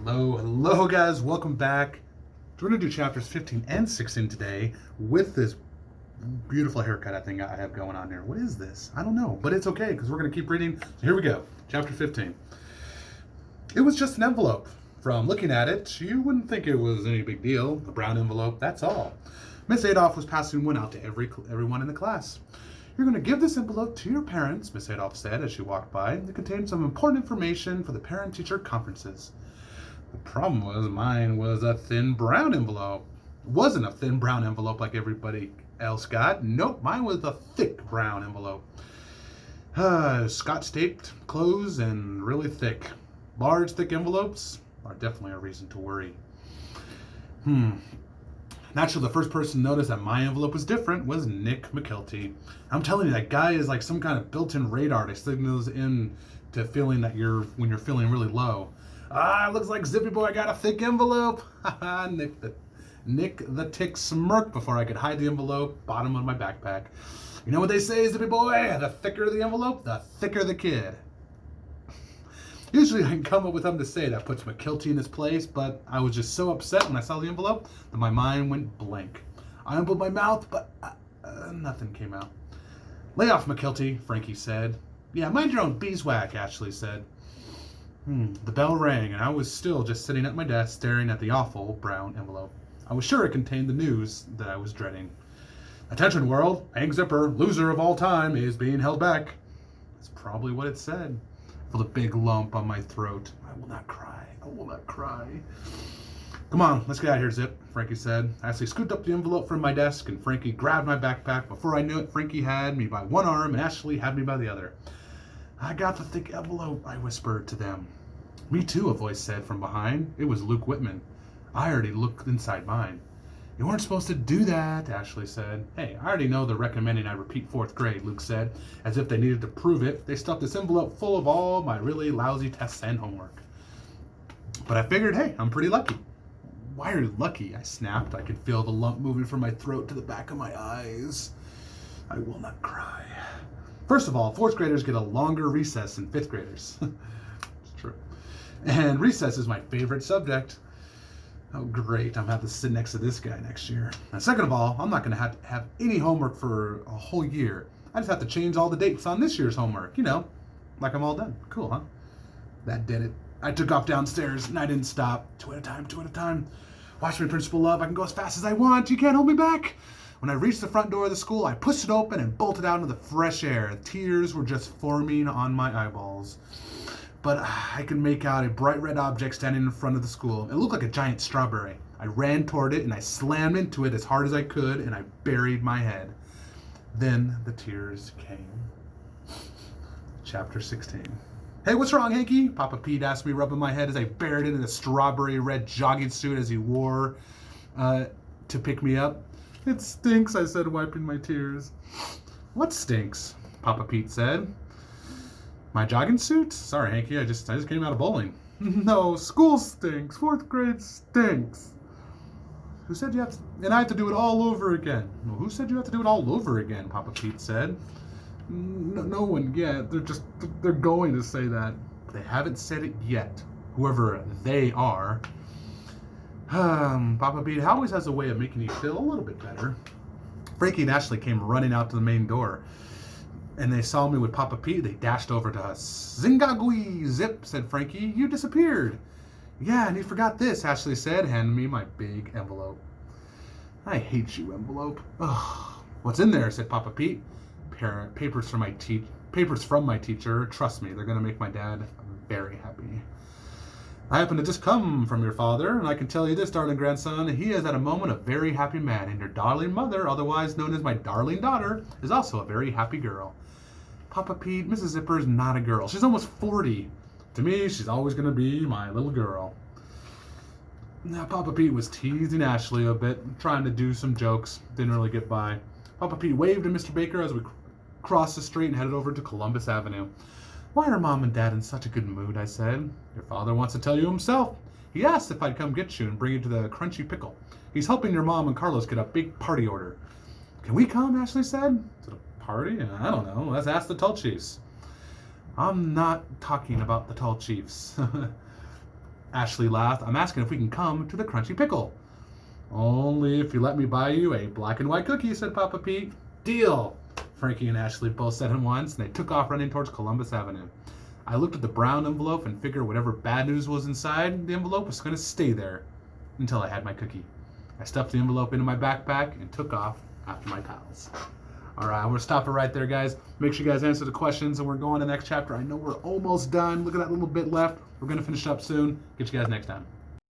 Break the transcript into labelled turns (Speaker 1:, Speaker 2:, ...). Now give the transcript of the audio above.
Speaker 1: Hello guys, welcome back. We're going to do chapters 15 and 16 today with this beautiful haircut I think I have going on there. What is this? I don't know, but it's okay because we're going to keep reading. So here we go, chapter 15. It was just an envelope. From looking at it, you wouldn't think it was any big deal. A brown envelope, that's all. Miss Adolph was passing one out to everyone in the class. You're going to give this envelope to your parents, Miss Adolph said as she walked by. It contained some important information for the parent-teacher conferences. The problem was mine was a thin brown envelope. It wasn't a thin brown envelope like everybody else got. Nope, mine was a thick brown envelope. Scotch-taped, closed, and really thick. Large, thick envelopes are definitely a reason to worry. Naturally, the first person to notice that my envelope was different was Nick McKelty. I'm telling you, that guy is like some kind of built-in radar that signals in to feeling that when you're feeling really low. Looks like Zippy Boy got a thick envelope. Nick the Tick smirked before I could hide the envelope, bottom of my backpack. You know what they say, Zippy Boy? The thicker the envelope, the thicker the kid. Usually I can come up with something to say that puts McKelty in his place, but I was just so upset when I saw the envelope that my mind went blank. I opened my mouth, but nothing came out. Lay off, McKelty, Frankie said. Yeah, mind your own beeswax, Ashley said. The bell rang, and I was still just sitting at my desk staring at the awful brown envelope. I was sure it contained the news that I was dreading. Attention, world, Hank Zipper, loser of all time, is being held back. That's probably what it said. I felt a big lump on my throat. I will not cry. I will not cry. Come on, let's get out of here, Zip, Frankie said. Ashley scooped up the envelope from my desk, and Frankie grabbed my backpack. Before I knew it, Frankie had me by one arm, and Ashley had me by the other. I got the thick envelope, I whispered to them. Me too, a voice said from behind. It was Luke Whitman. I already looked inside mine. You weren't supposed to do that, Ashley said. Hey, I already know they're recommending I repeat 4th grade, Luke said. As if they needed to prove it, they stuffed this envelope full of all my really lousy tests and homework. But I figured, hey, I'm pretty lucky. Why are you lucky? I snapped. I could feel the lump moving from my throat to the back of my eyes. I will not cry. First of all, 4th graders get a longer recess than 5th graders. It's true. And recess is my favorite subject. Oh, great. I'm going to have to sit next to this guy next year. And second of all, I'm not going to have any homework for a whole year. I just have to change all the dates on this year's homework. You know, like I'm all done. Cool, huh? That did it. I took off downstairs, and I didn't stop. 2 at a time, 2 at a time. Watch me, Principal Love. I can go as fast as I want. You can't hold me back. When I reached the front door of the school, I pushed it open and bolted out into the fresh air. Tears were just forming on my eyeballs. But I could make out a bright red object standing in front of the school. It looked like a giant strawberry. I ran toward it and I slammed into it as hard as I could and I buried my head. Then the tears came. Chapter 16. Hey, what's wrong, Hanky? Papa Pete asked me, rubbing my head as I buried it in a strawberry red jogging suit as he wore to pick me up. It stinks, I said, wiping my tears. What stinks? Papa Pete said. My jogging suit? Sorry, Hanky, I just came out of bowling. No, school stinks. 4th grade stinks. Who said you have to... And I have to do it all over again. Well, who said you have to do it all over again? Papa Pete said. No one yet. They're going to say that. But they haven't said it yet. Whoever they are. Papa Pete always has a way of making you feel a little bit better. Frankie and Ashley came running out to the main door. And they saw me with Papa Pete. They dashed over to us. Zingagui, Zip, said Frankie. You disappeared. Yeah, and you forgot this, Ashley said, handing me my big envelope. I hate you, envelope. Ugh. What's in there, said Papa Pete. Papers from my teacher. Trust me, they're going to make my dad very happy. I happen to just come from your father, and I can tell you this, darling grandson, he is at a moment a very happy man, and your darling mother, otherwise known as my darling daughter, is also a very happy girl. Papa Pete, Mrs. Zipper is not a girl. She's almost 40. To me, she's always going to be my little girl. Now, Papa Pete was teasing Ashley a bit, trying to do some jokes. Didn't really get by. Papa Pete waved to Mr. Baker as we crossed the street and headed over to Columbus Avenue. Why are Mom and Dad in such a good mood, I said. Your father wants to tell you himself. He asked if I'd come get you and bring you to the Crunchy Pickle. He's helping your mom and Carlos get a big party order. Can we come, Ashley said. Is it a party? I don't know. Let's ask the tall chiefs. I'm not talking about the tall chiefs. Ashley laughed. I'm asking if we can come to the Crunchy Pickle. Only if you let me buy you a black and white cookie, said Papa Pete. Deal! Frankie and Ashley both said at once, and they took off running towards Columbus Avenue. I looked at the brown envelope and figured whatever bad news was inside the envelope was going to stay there until I had my cookie. I stuffed the envelope into my backpack and took off after my pals. All right, I'm going to stop it right there, guys. Make sure you guys answer the questions, and we're going to the next chapter. I know we're almost done. Look at that little bit left. We're going to finish up soon. Get you guys next time.